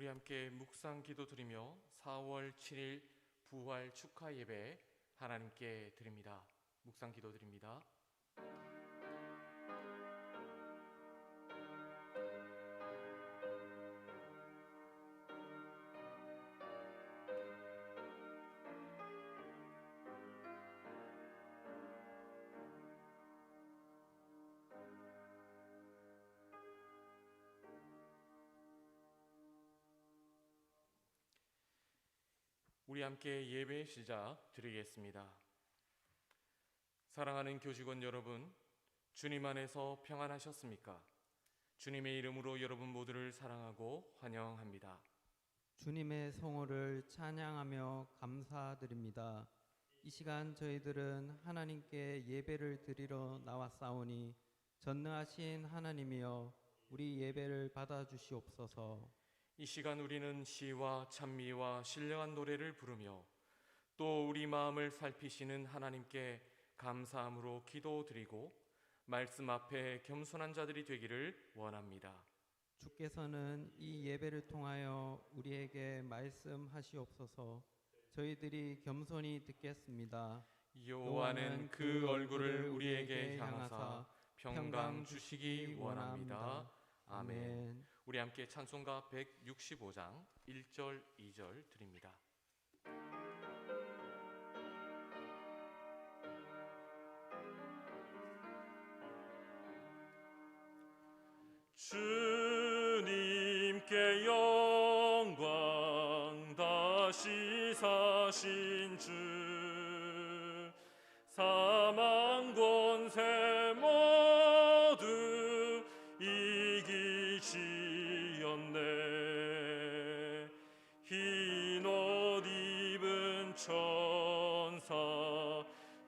우리 함께 묵상 기도 드리며 4월 7일 부활 축하 예배 하나님께 드립니다. 묵상 기도 드립니다. 우리 함께 예배 시작 드리겠습니다. 사랑하는 교직원 여러분, 주님 안에서 평안하셨습니까? 주님의 이름으로 여러분 모두를 사랑하고 환영합니다. 주님의 성호를 찬양하며 감사드립니다. 이 시간 저희들은 하나님께 예배를 드리러 나왔사오니 전능하신 하나님이여 우리 예배를 받아주시옵소서. 이 시간 우리는 시와 찬미와 신령한 노래를 부르며 또 우리 마음을 살피시는 하나님께 감사함으로 기도드리고 말씀 앞에 겸손한 자들이 되기를 원합니다. 주께서는 이 예배를 통하여 우리에게 말씀하시옵소서. 저희들이 겸손히 듣겠습니다. 여호와는 그 얼굴을 우리에게 향하사 평강 주시기 원합니다. 아멘. 우리 함께 찬송가 165장 1절 2절 드립니다. 주님께 영광 다시 사신 주 사망 권세 모두 이기시었네. 흰 옷 입은 천사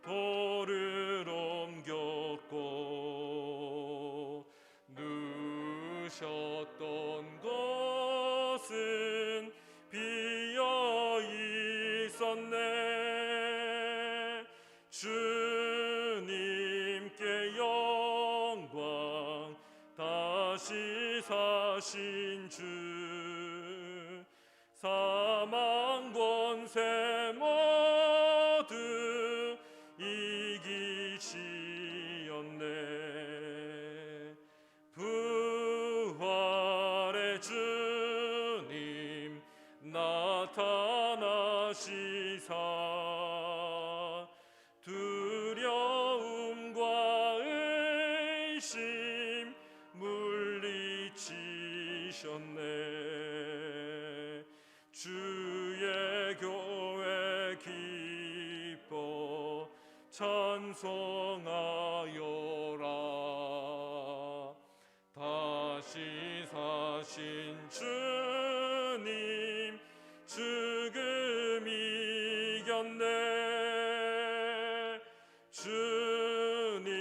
돌을 옮겼고 누셨던 곳은 비어 있었네. 주님께 영광 다시 사신 주 사망 권세 모두 이기시었네. 부활의 주님 나타나시사 두려움과 의심 물리치셨네. 주의 교회 기뻐 찬송하여라. 다시 사신 주님 죽음 이겼네. 주님께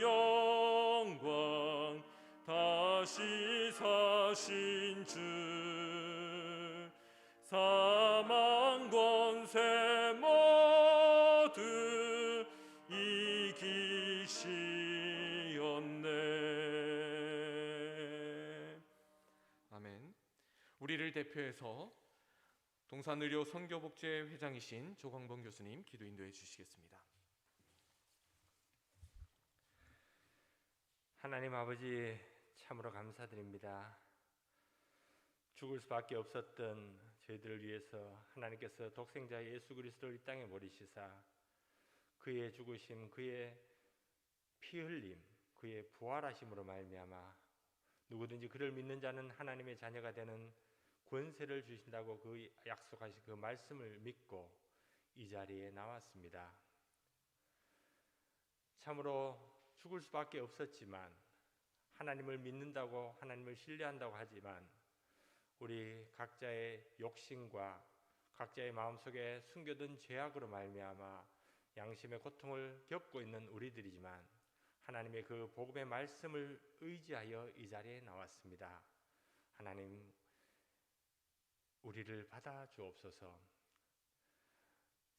영광 다시 사신 주 사망 권세 모두 이기시었네. 아멘. 우리를 대표해서 동산의료 선교복지 회장이신 조광범 교수님 기도 인도해 주시겠습니다. 하나님 아버지 참으로 감사드립니다. 죽을 수밖에 없었던 저희들을 위해서 하나님께서 독생자 예수 그리스도를 이 땅에 보내시사 그의 죽으심, 그의 피 흘림, 그의 부활하심으로 말미암아 누구든지 그를 믿는 자는 하나님의 자녀가 되는 권세를 주신다고 그 약속하신 그 말씀을 믿고 이 자리에 나왔습니다. 참으로 죽을 수밖에 없었지만 하나님을 믿는다고 하나님을 신뢰한다고 하지만 우리 각자의 욕심과 각자의 마음속에 숨겨둔 죄악으로 말미암아 양심의 고통을 겪고 있는 우리들이지만 하나님의 그 복음의 말씀을 의지하여 이 자리에 나왔습니다. 하나님 우리를 받아 주옵소서.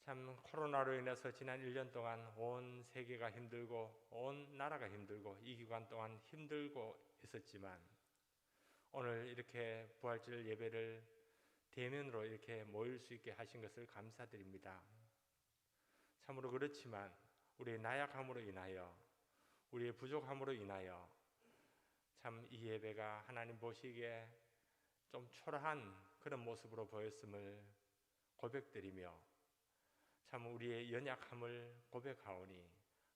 참 코로나로 인해서 지난 1년 동안 온 세계가 힘들고 온 나라가 힘들고 이 기간 동안 힘들고 있었지만 오늘 이렇게 부활절 예배를 대면으로 이렇게 모일 수 있게 하신 것을 감사드립니다. 참으로 그렇지만 우리의 나약함으로 인하여, 우리의 부족함으로 인하여 참 이 예배가 하나님 보시기에 좀 초라한 그런 모습으로 보였음을 고백드리며 참 우리의 연약함을 고백하오니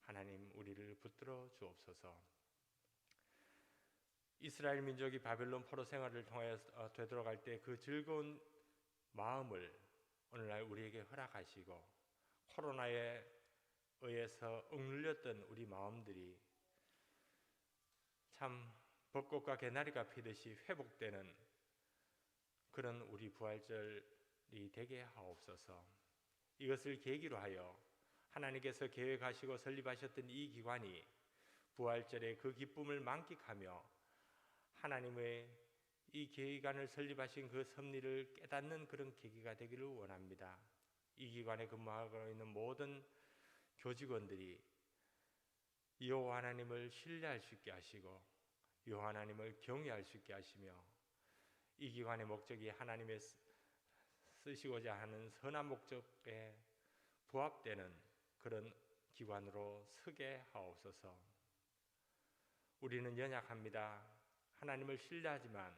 하나님 우리를 붙들어 주옵소서. 이스라엘 민족이 바벨론 포로 생활을 통해 되돌아갈 때 그 즐거운 마음을 오늘날 우리에게 허락하시고 코로나에 의해서 억눌렸던 우리 마음들이 참 벚꽃과 개나리가 피듯이 회복되는 그런 우리 부활절이 되게 하옵소서. 이것을 계기로 하여 하나님께서 계획하시고 설립하셨던 이 기관이 부활절의 그 기쁨을 만끽하며 하나님의 이 기관을 설립하신 그 섭리를 깨닫는 그런 계기가 되기를 원합니다. 이 기관에 근무하고 있는 모든 교직원들이 여호와 하나님을 신뢰할 수 있게 하시고 여호와 하나님을 경외할 수 있게 하시며 이 기관의 목적이 하나님의 쓰시고자 하는 선한 목적에 부합되는 그런 기관으로 서게 하옵소서. 우리는 연약합니다. 하나님을 신뢰하지만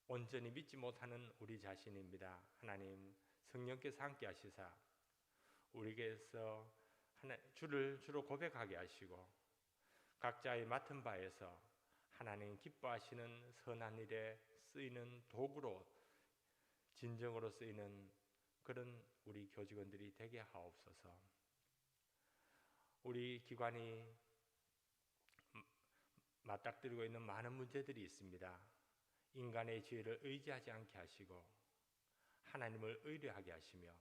온전히 믿지 못하는 우리 자신입니다. 하나님 성령께서 함께 하시사 우리에게서 주로 고백하게 하시고 각자의 맡은 바에서 하나님 기뻐하시는 선한 일에 쓰이는 도구로 진정으로 쓰이는 그런 우리 교직원들이 되게 하옵소서. 우리 기관이 맞닥뜨리고 있는 많은 문제들이 있습니다. 인간의 지혜를 의지하지 않게 하시고 하나님을 의뢰하게 하시며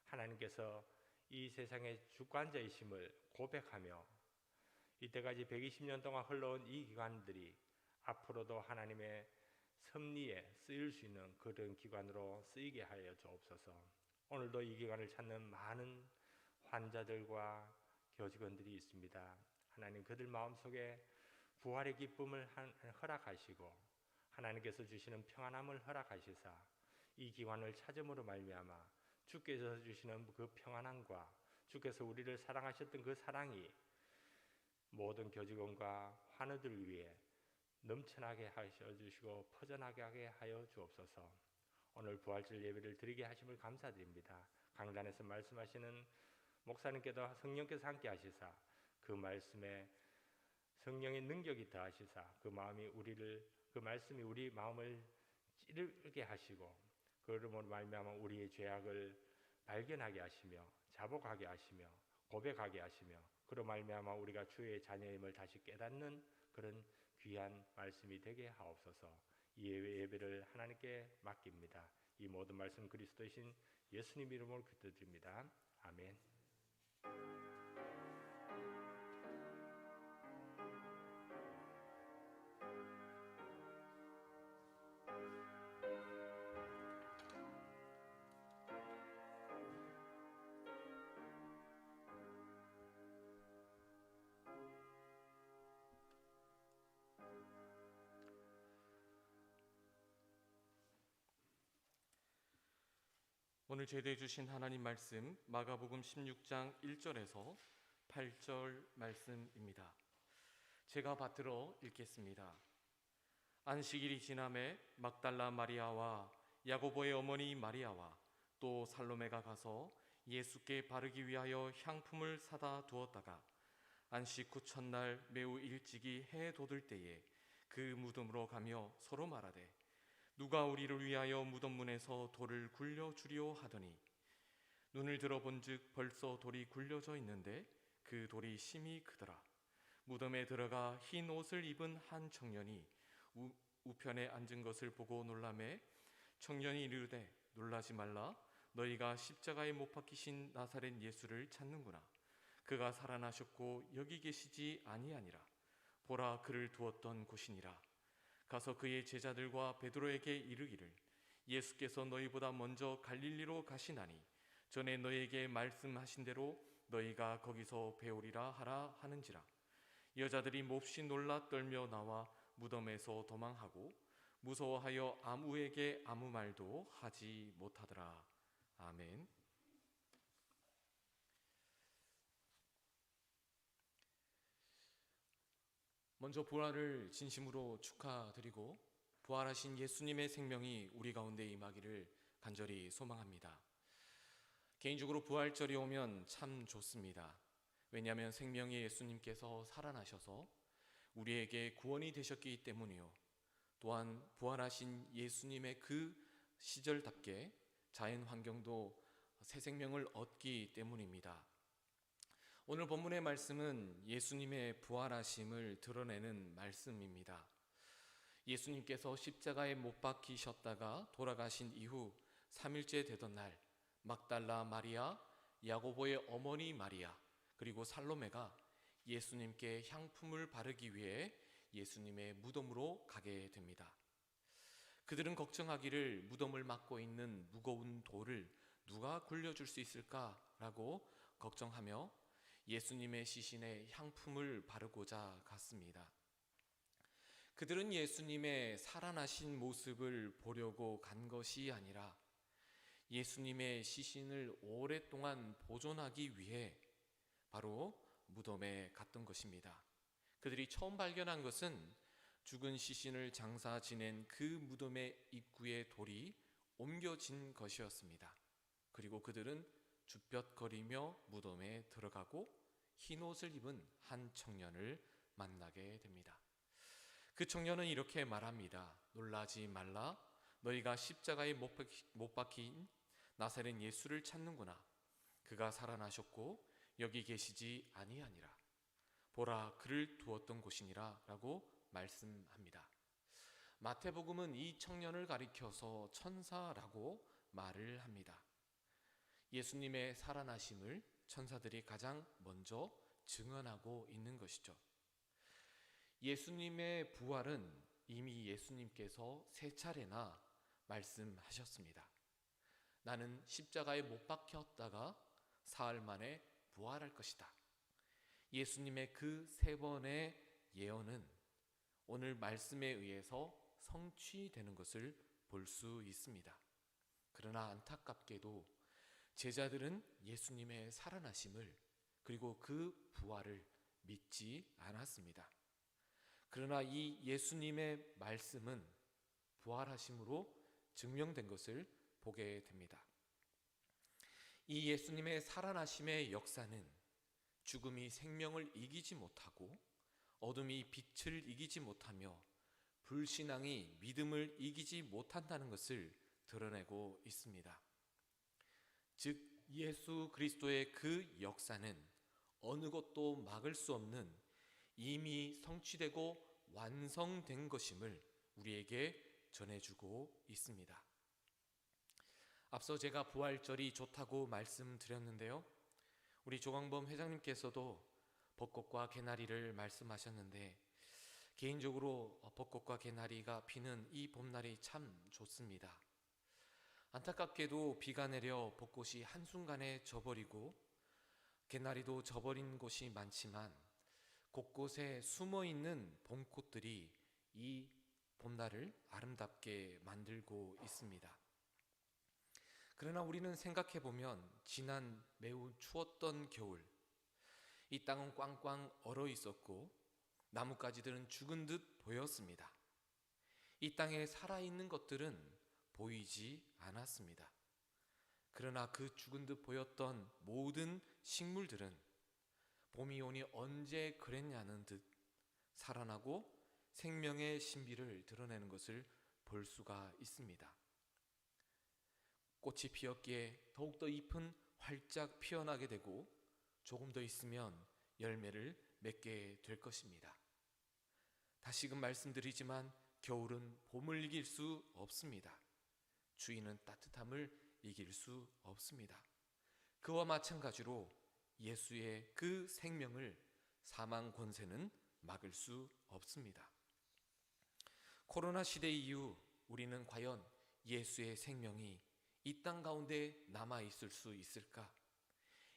하나님께서 이 세상의 주관자이심을 고백하며 이때까지 120년 동안 흘러온 이 기관들이 앞으로도 하나님의 섭리에 쓰일 수 있는 그런 기관으로 쓰이게 하여 주옵소서. 오늘도 이 기관을 찾는 많은 환자들과 교직원들이 있습니다. 하나님 그들 마음속에 부활의 기쁨을 허락하시고 하나님께서 주시는 평안함을 허락하시사 이 기관을 찾음으로 말미암아 주께서 주시는 그 평안함과 주께서 우리를 사랑하셨던 그 사랑이 모든 교직원과 환우들 위해 넘쳐나게 하셔 주시고 퍼져나가게 하여 주옵소서. 오늘 부활절 예배를 드리게 하심을 감사드립니다. 강단에서 말씀하시는 목사님께도 성령께서 함께 하시사 그 말씀에 성령의 능력이 더하시사 그 말씀이 우리 마음을 찌르게 하시고 그러므로 말미암아 우리의 죄악을 발견하게 하시며 자복하게 하시며 고백하게 하시며 그로 말미암아 우리가 주의 자녀임을 다시 깨닫는 그런 귀한 말씀이 되게 하옵소서. 이 예배를 하나님께 맡깁니다. 이 모든 말씀 그리스도이신 예수님 이름으로 기도드립니다. 아멘. 오늘 제도해 주신 하나님 말씀 마가복음 16장 1절에서 8절 말씀입니다. 제가 받들어 읽겠습니다. 안식일이 지남에 막달라 마리아와 야고보의 어머니 마리아와 또 살로메가 가서 예수께 바르기 위하여 향품을 사다 두었다가 안식 후 첫날 매우 일찍이 해 돋을 때에 그 무덤으로 가며 서로 말하되 누가 우리를 위하여 무덤 문에서 돌을 굴려주리오 하더니 눈을 들어본즉 벌써 돌이 굴려져 있는데 그 돌이 심히 크더라. 무덤에 들어가 흰 옷을 입은 한 청년이 우편에 앉은 것을 보고 놀라매 청년이 이르되 놀라지 말라. 너희가 십자가에 못 박히신 나사렛 예수를 찾는구나. 그가 살아나셨고 여기 계시지 아니하니라. 보라 그를 두었던 곳이니라. 가서 그의 제자들과 베드로에게 이르기를 예수께서 너희보다 먼저 갈릴리로 가시나니 전에 너희에게 말씀하신 대로 너희가 거기서 배우리라 하라 하는지라. 여자들이 몹시 놀라 떨며 나와 무덤에서 도망하고 무서워하여 아무에게 아무 말도 하지 못하더라. 아멘. 먼저 부활을 진심으로 축하드리고 부활하신 예수님의 생명이 우리 가운데 임하기를 간절히 소망합니다. 개인적으로 부활절이 오면 참 좋습니다. 왜냐하면 생명의 예수님께서 살아나셔서 우리에게 구원이 되셨기 때문이요. 또한 부활하신 예수님의 그 시절답게 자연 환경도 새 생명을 얻기 때문입니다. 오늘 본문의 말씀은 예수님의 부활하심을 드러내는 말씀입니다. 예수님께서 십자가에 못 박히셨다가 돌아가신 이후 3일째 되던 날 막달라 마리아, 야고보의 어머니 마리아, 그리고 살로메가 예수님께 향품을 바르기 위해 예수님의 무덤으로 가게 됩니다. 그들은 걱정하기를 무덤을 막고 있는 무거운 돌을 누가 굴려줄 수 있을까라고 걱정하며 예수님의 시신에 향품을 바르고자 갔습니다. 그들은 예수님의 살아나신 모습을 보려고 간 것이 아니라 예수님의 시신을 오랫동안 보존하기 위해 바로 무덤에 갔던 것입니다. 그들이 처음 발견한 것은 죽은 시신을 장사 지낸 그 무덤의 입구에 돌이 옮겨진 것이었습니다. 그리고 그들은 쭈뼛거리며 무덤에 들어가고 흰 옷을 입은 한 청년을 만나게 됩니다. 그 청년은 이렇게 말합니다. 놀라지 말라. 너희가 십자가에 못 박힌 나사렛 예수를 찾는구나. 그가 살아나셨고 여기 계시지 아니하니라. 보라, 그를 두었던 곳이니라 라고 말씀합니다. 마태복음은 이 청년을 가리켜서 천사라고 말을 합니다. 예수님의 살아나심을 천사들이 가장 먼저 증언하고 있는 것이죠. 예수님의 부활은 이미 예수님께서 3차례나 말씀하셨습니다. 나는 십자가에 못 박혔다가 사흘 만에 부활할 것이다. 예수님의 그 3번의 예언은 오늘 말씀에 의해서 성취되는 것을 볼 수 있습니다. 그러나 안타깝게도 제자들은 예수님의 살아나심을 그리고 그 부활을 믿지 않았습니다. 그러나 이 예수님의 말씀은 부활하심으로 증명된 것을 보게 됩니다. 이 예수님의 살아나심의 역사는 죽음이 생명을 이기지 못하고 어둠이 빛을 이기지 못하며 불신앙이 믿음을 이기지 못한다는 것을 드러내고 있습니다. 즉 예수 그리스도의 그 역사는 어느 것도 막을 수 없는 이미 성취되고 완성된 것임을 우리에게 전해주고 있습니다. 앞서 제가 부활절이 좋다고 말씀드렸는데요. 우리 조광범 회장님께서도 벚꽃과 개나리를 말씀하셨는데 개인적으로 벚꽃과 개나리가 피는 이 봄날이 참 좋습니다. 안타깝게도 비가 내려 벚꽃이 한순간에 져버리고 개나리도 져버린 곳이 많지만 곳곳에 숨어있는 봄꽃들이 이 봄날을 아름답게 만들고 있습니다. 그러나 우리는 생각해보면 지난 매우 추웠던 겨울 이 땅은 꽝꽝 얼어 있었고 나뭇가지들은 죽은 듯 보였습니다. 이 땅에 살아있는 것들은 보이지 않았습니다. 그러나 그 죽은 듯 보였던 모든 식물들은 봄이 오니 언제 그랬냐는 듯 살아나고 생명의 신비를 드러내는 것을 볼 수가 있습니다. 꽃이 피었기에 더욱더 잎은 활짝 피어나게 되고 조금 더 있으면 열매를 맺게 될 것입니다. 다시금 말씀드리지만 겨울은 봄을 이길 수 없습니다. 추위는 따뜻함을 이길 수 없습니다. 그와 마찬가지로 예수의 그 생명을 사망 권세는 막을 수 없습니다. 코로나 시대 이후 우리는 과연 예수의 생명이 이 땅 가운데 남아 있을 수 있을까?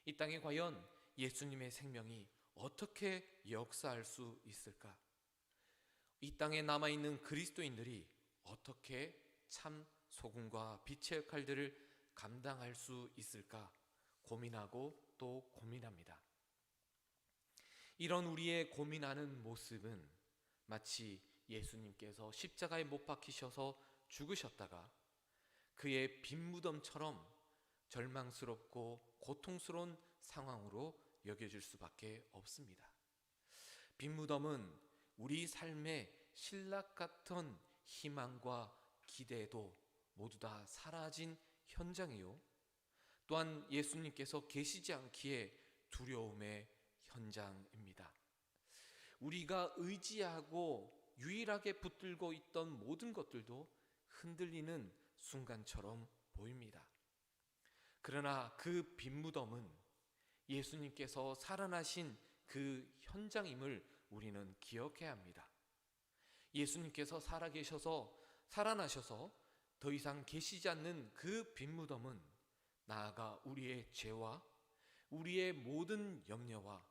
이 땅에 과연 예수님의 생명이 어떻게 역사할 수 있을까? 이 땅에 남아있는 그리스도인들이 어떻게 참 소금과 빛의 역할들을 감당할 수 있을까 고민하고 또 고민합니다. 이런 우리의 고민하는 모습은 마치 예수님께서 십자가에 못 박히셔서 죽으셨다가 그의 빈 무덤처럼 절망스럽고 고통스러운 상황으로 여겨질 수밖에 없습니다. 빈 무덤은 우리 삶의 신락 같은 희망과 기대도 모두 다 사라진 현장이요, 또한 예수님께서 계시지 않기에 두려움의 현장입니다. 우리가 의지하고 유일하게 붙들고 있던 모든 것들도 흔들리는 순간처럼 보입니다. 그러나 그 빈 무덤은 예수님께서 살아나신 그 현장임을 우리는 기억해야 합니다. 예수님께서 살아나셔서 더 이상 계시지 않는 그 빈 무덤은 나아가 우리의 죄와 우리의 모든 염려와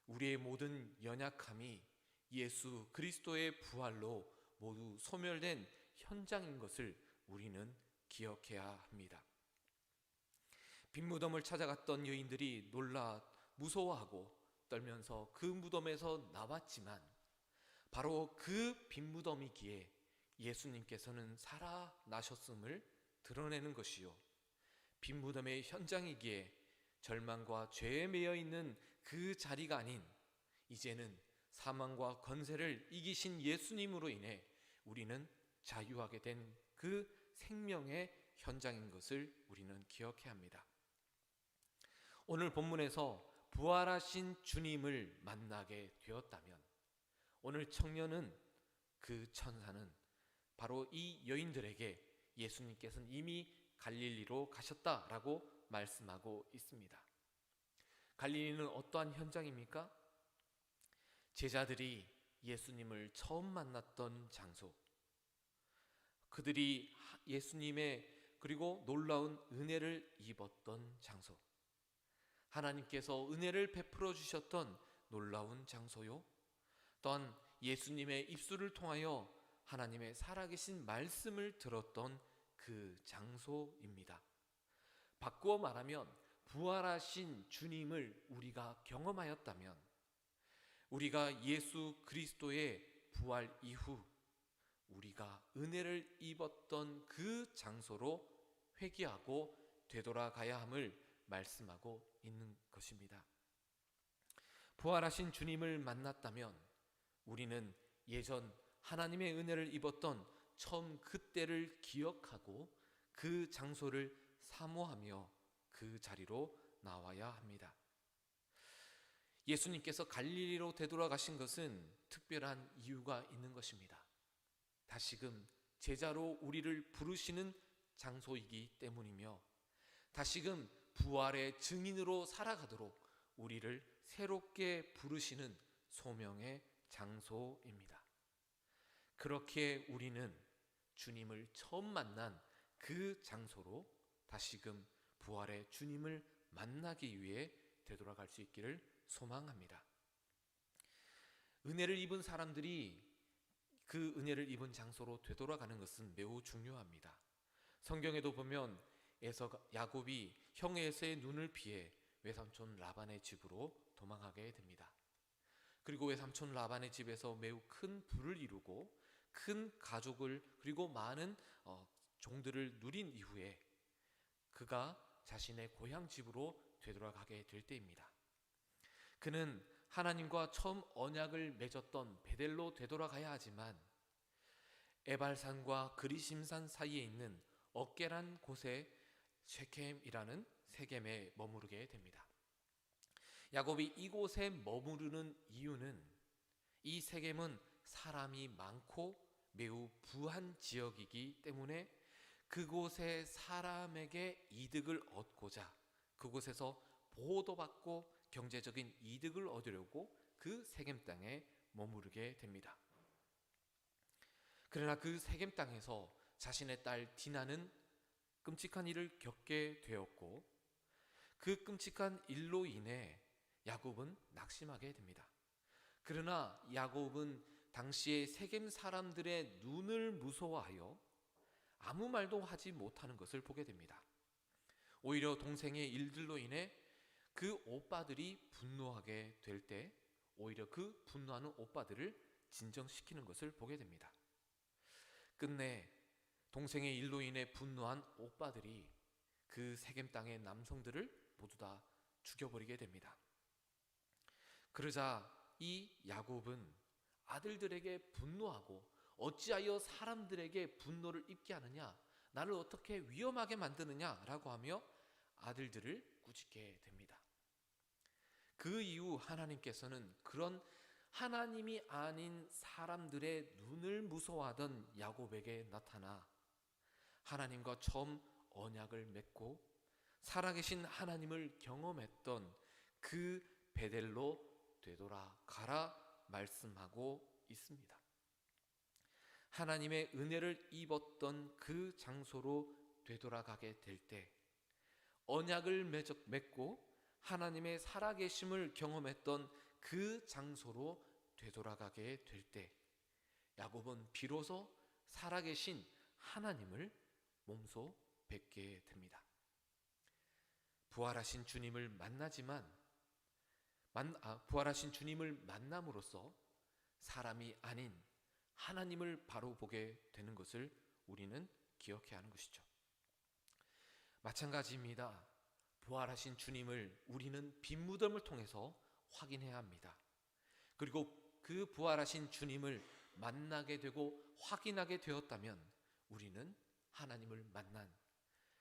우리의 모든 연약함이 예수 그리스도의 부활로 모두 소멸된 현장인 것을 우리는 기억해야 합니다. 빈 무덤을 찾아갔던 여인들이 놀라 무서워하고 떨면서 그 무덤에서 나왔지만 바로 그 빈 무덤이기에 예수님께서는 살아나셨음을 드러내는 것이요, 빈 무덤의 현장이기에 절망과 죄에 매여 있는 그 자리가 아닌 이제는 사망과 권세를 이기신 예수님으로 인해 우리는 자유하게 된 그 생명의 현장인 것을 우리는 기억해야 합니다. 오늘 본문에서 부활하신 주님을 만나게 되었다면 오늘 청년은, 그 천사는 바로 이 여인들에게 예수님께서는 이미 갈릴리로 가셨다라고 말씀하고 있습니다. 갈릴리는 어떠한 현장입니까? 제자들이 예수님을 처음 만났던 장소, 그들이 예수님의 그리고 놀라운 은혜를 입었던 장소, 하나님께서 은혜를 베풀어 주셨던 놀라운 장소요, 또한 예수님의 입술을 통하여 하나님의 살아계신 말씀을 들었던 그 장소입니다. 바꾸어 말하면 부활하신 주님을 우리가 경험하였다면 우리가 예수 그리스도의 부활 이후 우리가 은혜를 입었던 그 장소로 회귀하고 되돌아가야 함을 말씀하고 있는 것입니다. 부활하신 주님을 만났다면 우리는 예전 하나님의 은혜를 입었던 처음 그때를 기억하고 그 장소를 사모하며 그 자리로 나와야 합니다. 예수님께서 갈릴리로 되돌아가신 것은 특별한 이유가 있는 것입니다. 다시금 제자로 우리를 부르시는 장소이기 때문이며 다시금 부활의 증인으로 살아가도록 우리를 새롭게 부르시는 소명의 장소입니다. 그렇게 우리는 주님을 처음 만난 그 장소로 다시금 부활의 주님을 만나기 위해 되돌아갈 수 있기를 소망합니다. 은혜를 입은 사람들이 그 은혜를 입은 장소로 되돌아가는 것은 매우 중요합니다. 성경에도 보면 야곱이 형 에서의 눈을 피해 외삼촌 라반의 집으로 도망하게 됩니다. 그리고 외삼촌 라반의 집에서 매우 큰 부를 이루고 큰 가족을 그리고 많은 종들을 누린 이후에 그가 자신의 고향 집으로 되돌아가게 될 때입니다. 그는 하나님과 처음 언약을 맺었던 베델로 되돌아가야 하지만 에발산과 그리심산 사이에 있는 어깨란 곳에 쉐켐이라는 세겜에 머무르게 됩니다. 야곱이 이곳에 머무르는 이유는 이 세겜은 사람이 많고 매우 부한 지역이기 때문에 그곳의 사람에게 이득을 얻고자 그곳에서 보호도 받고 경제적인 이득을 얻으려고 그 세겜 땅에 머무르게 됩니다. 그러나 그 세겜 땅에서 자신의 딸 디나는 끔찍한 일을 겪게 되었고 그 끔찍한 일로 인해 야곱은 낙심하게 됩니다. 그러나 야곱은 당시의 세겜 사람들의 눈을 무서워하여 아무 말도 하지 못하는 것을 보게 됩니다. 오히려 동생의 일들로 인해 그 오빠들이 분노하게 될 때 오히려 그 분노하는 오빠들을 진정시키는 것을 보게 됩니다. 끝내 동생의 일로 인해 분노한 오빠들이 그 세겜 땅의 남성들을 모두 다 죽여버리게 됩니다. 그러자 이 야곱은 아들들에게 분노하고 어찌하여 사람들에게 분노를 입게 하느냐, 나를 어떻게 위험하게 만드느냐라고 하며 아들들을 꾸짖게 됩니다. 그 이후 하나님께서는 그런 하나님이 아닌 사람들의 눈을 무서워하던 야곱에게 나타나 하나님과 처음 언약을 맺고 살아계신 하나님을 경험했던 그 베델로 되돌아가라 말씀하고 있습니다. 하나님의 은혜를 입었던 그 장소로 되돌아가게 될 때, 언약을 맺고 하나님의 살아계심을 경험했던 그 장소로 되돌아가게 될 때, 야곱은 비로소 살아계신 하나님을 몸소 뵙게 됩니다. 부활하신 주님을 만남으로써 사람이 아닌 하나님을 바로 보게 되는 것을 우리는 기억해야 하는 것이죠. 마찬가지입니다. 부활하신 주님을 우리는 빈 무덤을 통해서 확인해야 합니다. 그리고 그 부활하신 주님을 만나게 되고 확인하게 되었다면 우리는 하나님을 만난,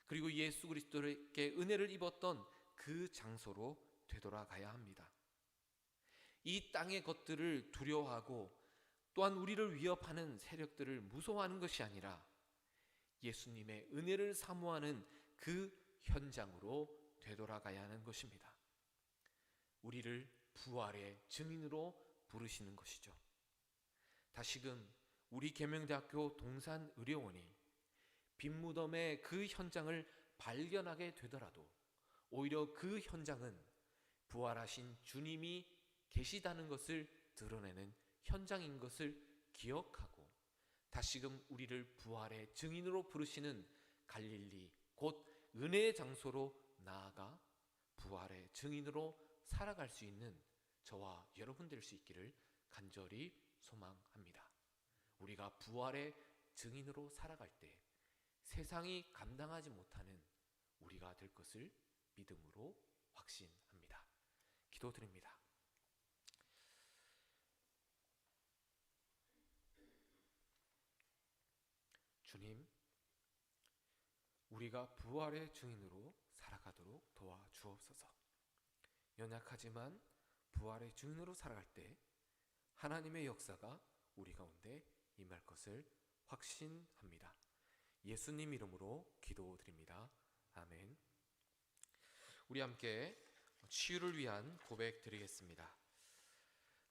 그리고 예수 그리스도에게 은혜를 입었던 그 장소로 되돌아가야 합니다. 이 땅의 것들을 두려워하고 또한 우리를 위협하는 세력들을 무서워하는 것이 아니라 예수님의 은혜를 사모하는 그 현장으로 되돌아가야 하는 것입니다. 우리를 부활의 증인으로 부르시는 것이죠. 다시금 우리 계명대학교 동산의료원이 빈무덤의 그 현장을 발견하게 되더라도 오히려 그 현장은 부활하신 주님이 계시다는 것을 드러내는 현장인 것을 기억하고 다시금 우리를 부활의 증인으로 부르시는 갈릴리, 곧 은혜의 장소로 나아가 부활의 증인으로 살아갈 수 있는 저와 여러분 될 수 있기를 간절히 소망합니다. 우리가 부활의 증인으로 살아갈 때 세상이 감당하지 못하는 우리가 될 것을 믿음으로 확신합니다. 기도드립니다. 주님, 우리가 부활의 증인으로 살아가도록 도와주옵소서. 연약하지만 부활의 증인으로 살아갈 때 하나님의 역사가 우리 가운데 임할 것을 확신합니다. 예수님 이름으로 기도드립니다. 아멘. 우리 함께 치유를 위한 고백 드리겠습니다.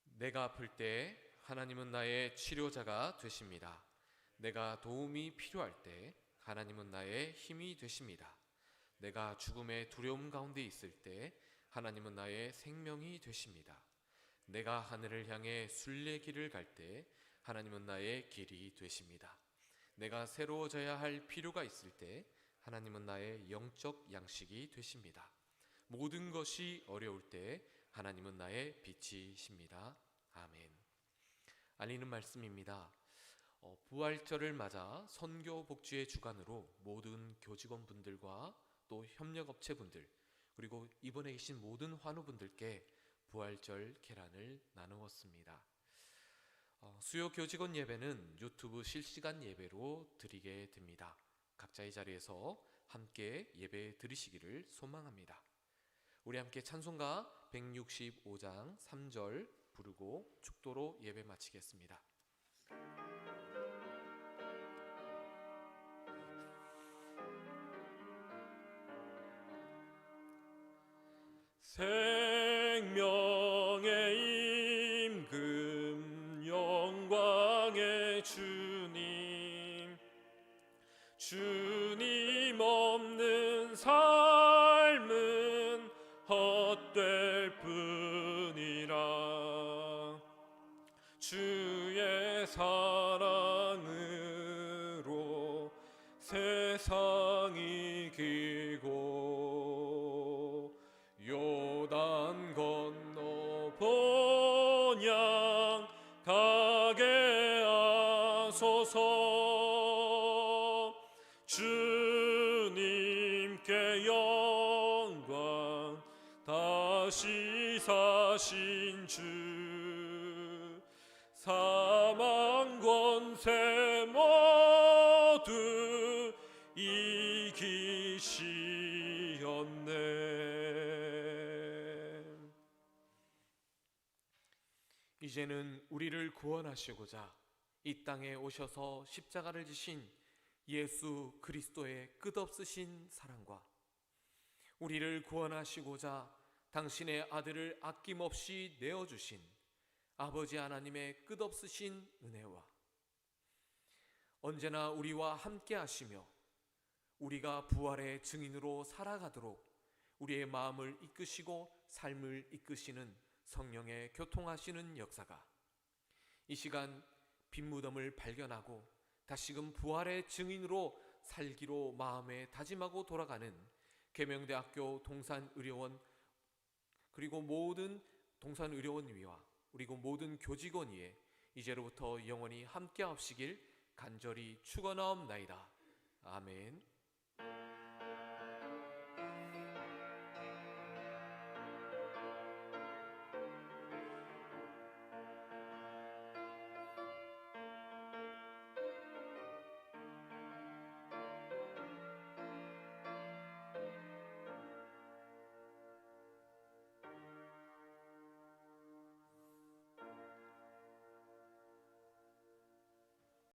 내가 아플 때 하나님은 나의 치료자가 되십니다. 내가 도움이 필요할 때 하나님은 나의 힘이 되십니다. 내가 죽음의 두려움 가운데 있을 때 하나님은 나의 생명이 되십니다. 내가 하늘을 향해 순례길을 갈 때 하나님은 나의 길이 되십니다. 내가 새로워져야 할 필요가 있을 때 하나님은 나의 영적 양식이 되십니다. 모든 것이 어려울 때 하나님은 나의 빛이십니다. 아멘. 알리는 말씀입니다. 부활절을 맞아 선교 복지의 주관으로 모든 교직원분들과 또 협력업체분들 그리고 이번에 계신 모든 환우분들께 부활절 계란을 나누었습니다. 수요 교직원 예배는 유튜브 실시간 예배로 드리게 됩니다. 각자의 자리에서 함께 예배 드리시기를 소망합니다. 우리 함께 찬송가 165장 3절 부르고 축도로 예배 마치겠습니다. 생명의 임금 영광의 주님 없는 삶은 헛될 뿐이라 주의 그의 사랑으로 세상이 이기고 요단 건너 본향 가게 하소서. 주님께 영광 다시 사신 주 사망 권세 모두 이기시었네. 이제는 우리를 구원하시고자 이 땅에 오셔서 십자가를 지신 예수 그리스도의 끝없으신 사랑과 우리를 구원하시고자 당신의 아들을 아낌없이 내어주신 아버지 하나님의 끝없으신 은혜와 언제나 우리와 함께 하시며 우리가 부활의 증인으로 살아가도록 우리의 마음을 이끄시고 삶을 이끄시는 성령의 교통하시는 역사가 이 시간 빈 무덤을 발견하고 다시금 부활의 증인으로 살기로 마음에 다짐하고 돌아가는 계명대학교 동산의료원 그리고 모든 동산의료원 위와 그리고 모든 교직원 위에 이제로부터 영원히 함께 하시길 간절히 축원하옵나이다. 아멘.